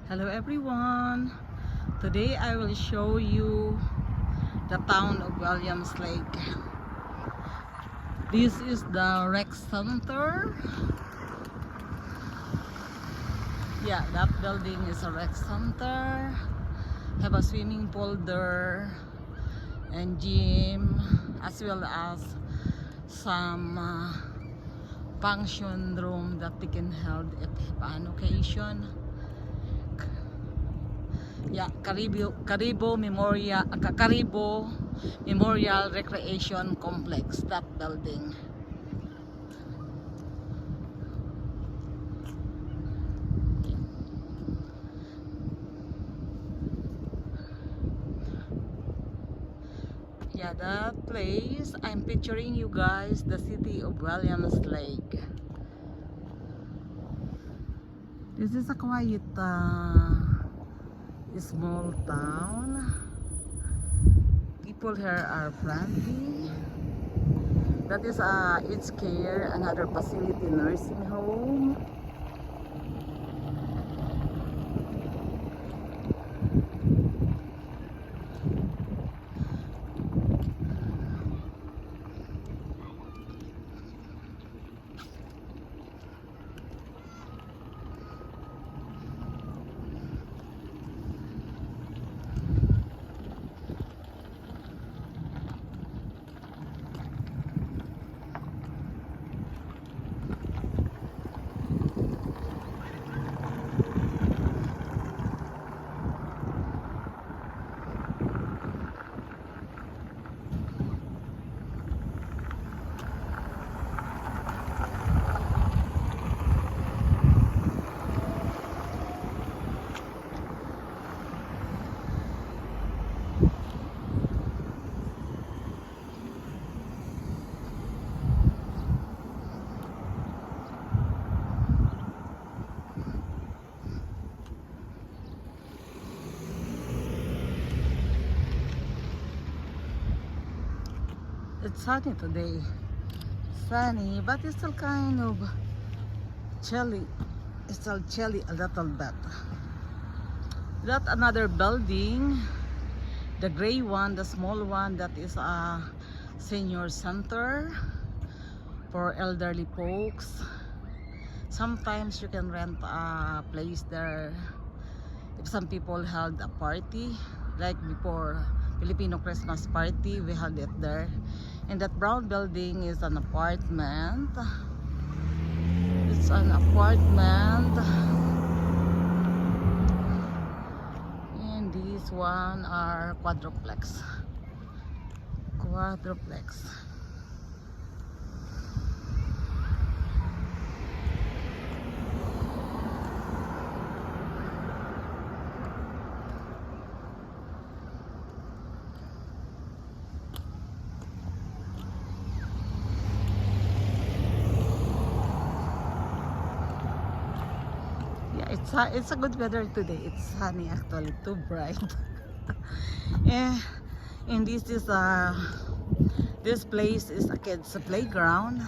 Hello everyone. Today I will show you the town of Williams Lake. This is the rec center. Yeah, that building is a rec center. Have a swimming pool there and gym, as well as some function room that they can hold at an occasion. Yeah, Karibo Memorial Recreation Complex, that building. Yeah, that place. I'm picturing you guys the city of Williams Lake. This is a quiet small town. People here are friendly. That is it's care, another facility nursing home. It's sunny today. Sunny, but it's still kind of chilly. It's still chilly a little bit. That another building, the gray one, the small one, that is a senior center for elderly folks. Sometimes you can rent a place there if some people held a party, like before Filipino Christmas party, we held it there. And that brown building is an apartment. It's an apartment. And these one are quadruplex. Quadruplex. Yeah, it's a good weather today. It's sunny actually, too bright. Yeah, and this place is a kids playground,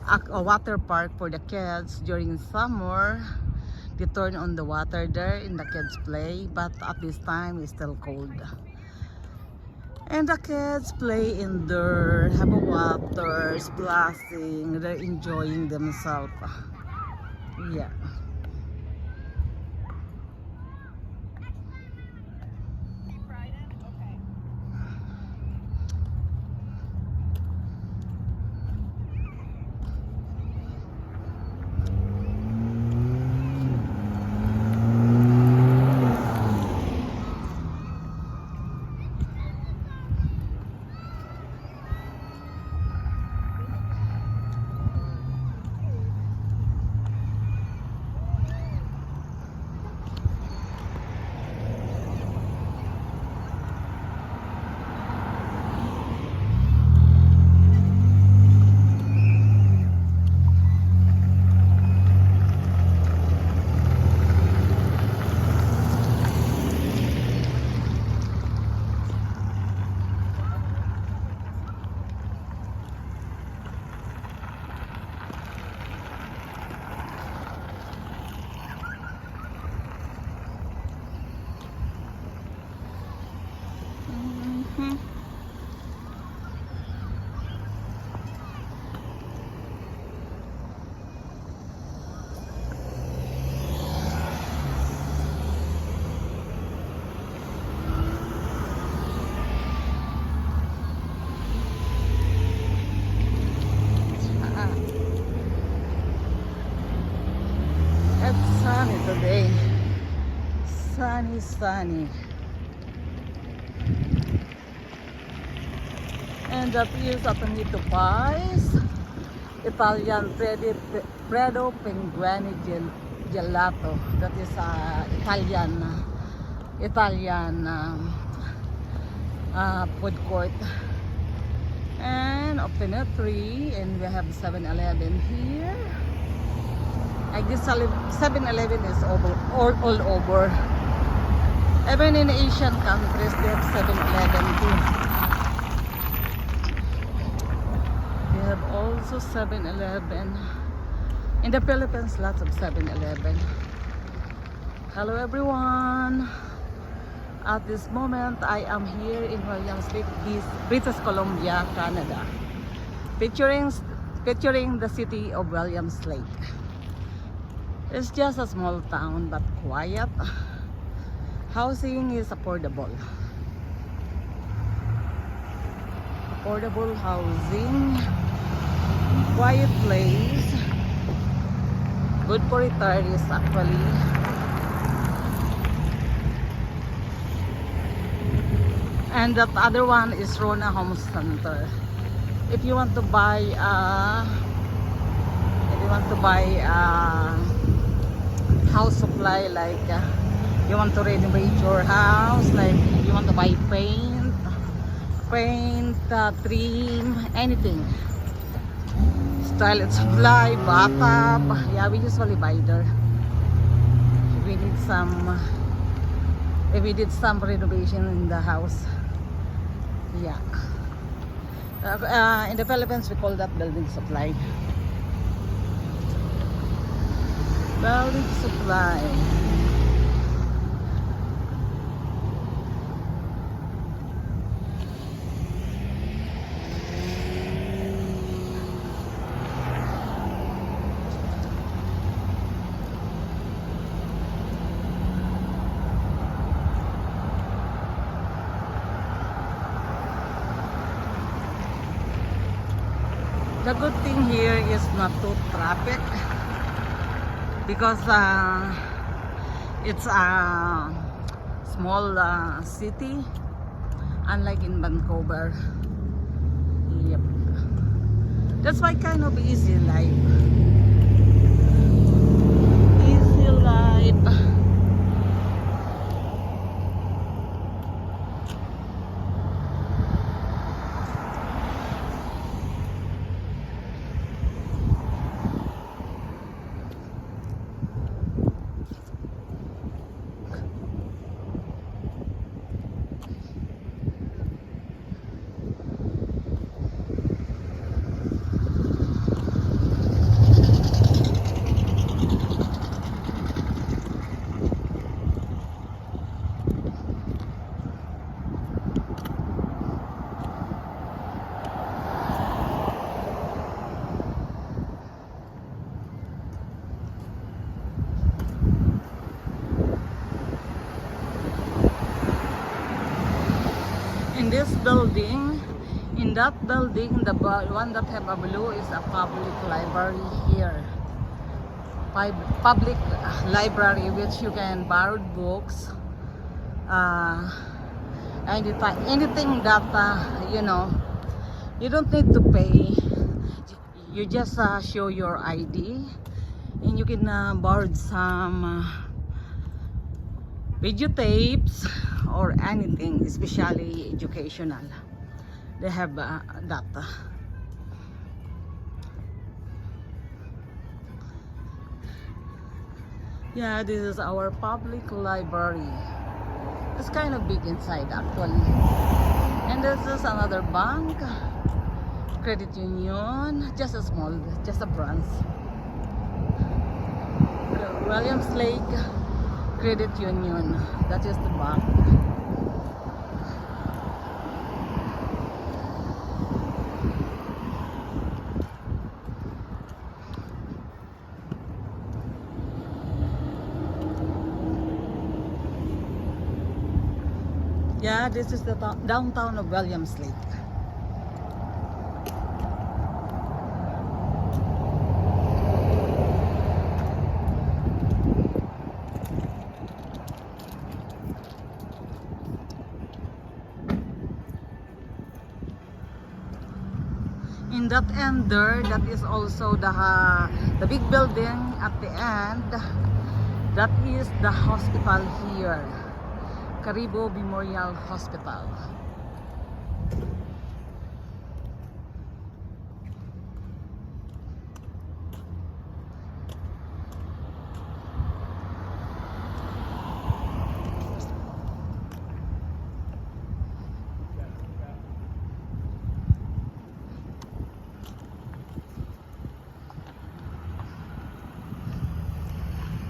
a water park for the kids during summer. They turn on the water there and the kids play, but at this time it's still cold. And the kids play in there, have a water, splashing, they're enjoying themselves. Yeah. Hmm. Ah, it's sunny today. Sunny, sunny. And that is Atonito Pies, Italian Freddo Penguini Gelato. That is Italian food court. And open at 3, and we have 7-Eleven here. I guess 7-Eleven is all over. Even in Asian countries, they have 7-Eleven too. They have also 7-Eleven. In the Philippines, lots of 7-Eleven. Hello everyone. At this moment, I am here in Williams Lake, British Columbia, Canada. Featuring the city of Williams Lake. It's just a small town but quiet. Housing is affordable. Affordable housing. Quiet place. Good for retirees actually. And that other one is Rona Home Center. If you want to buy house supply, like you want to renovate your house, like you want to buy paint, trim, anything. Toilet supply, bathtub. Yeah, we usually buy there. If we did some renovation in the house. Yeah. In the Philippines, we call that building supply. Building supply. The good thing here is not too traffic because it's a small city, unlike in Vancouver. Yep. That's why kind of easy life. Easy life. In that building, the one that have a blue is a public library here. Public library, which you can borrow books, anything that you don't need to pay. You just show your ID, and you can borrow some videotapes or anything, especially educational. They have that. Yeah, this is our public library. It's kind of big inside actually. And this is another bank, credit union, just a branch. Williams Lake Credit Union, that is the bank. Yeah, this is the downtown of Williams Lake. In that end there, that is also the big building at the end. That is the hospital here, Caribou Memorial Hospital.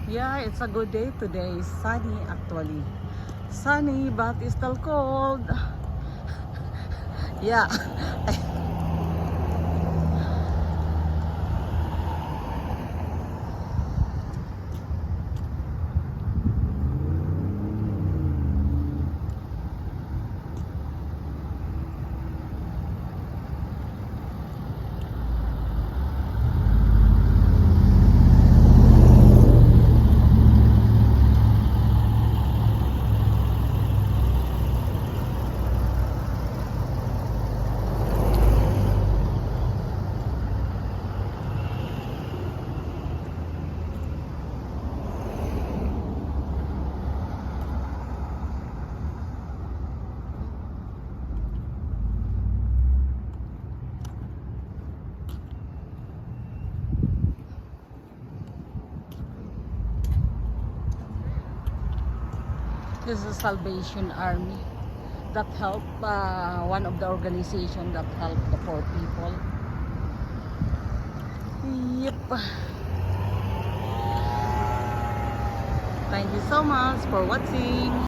Yeah, it's a good day today. Sunny actually. Sunny, but it's still cold. Yeah. This is Salvation Army that help, one of the organization that help the poor people. Yep. Thank you so much for watching.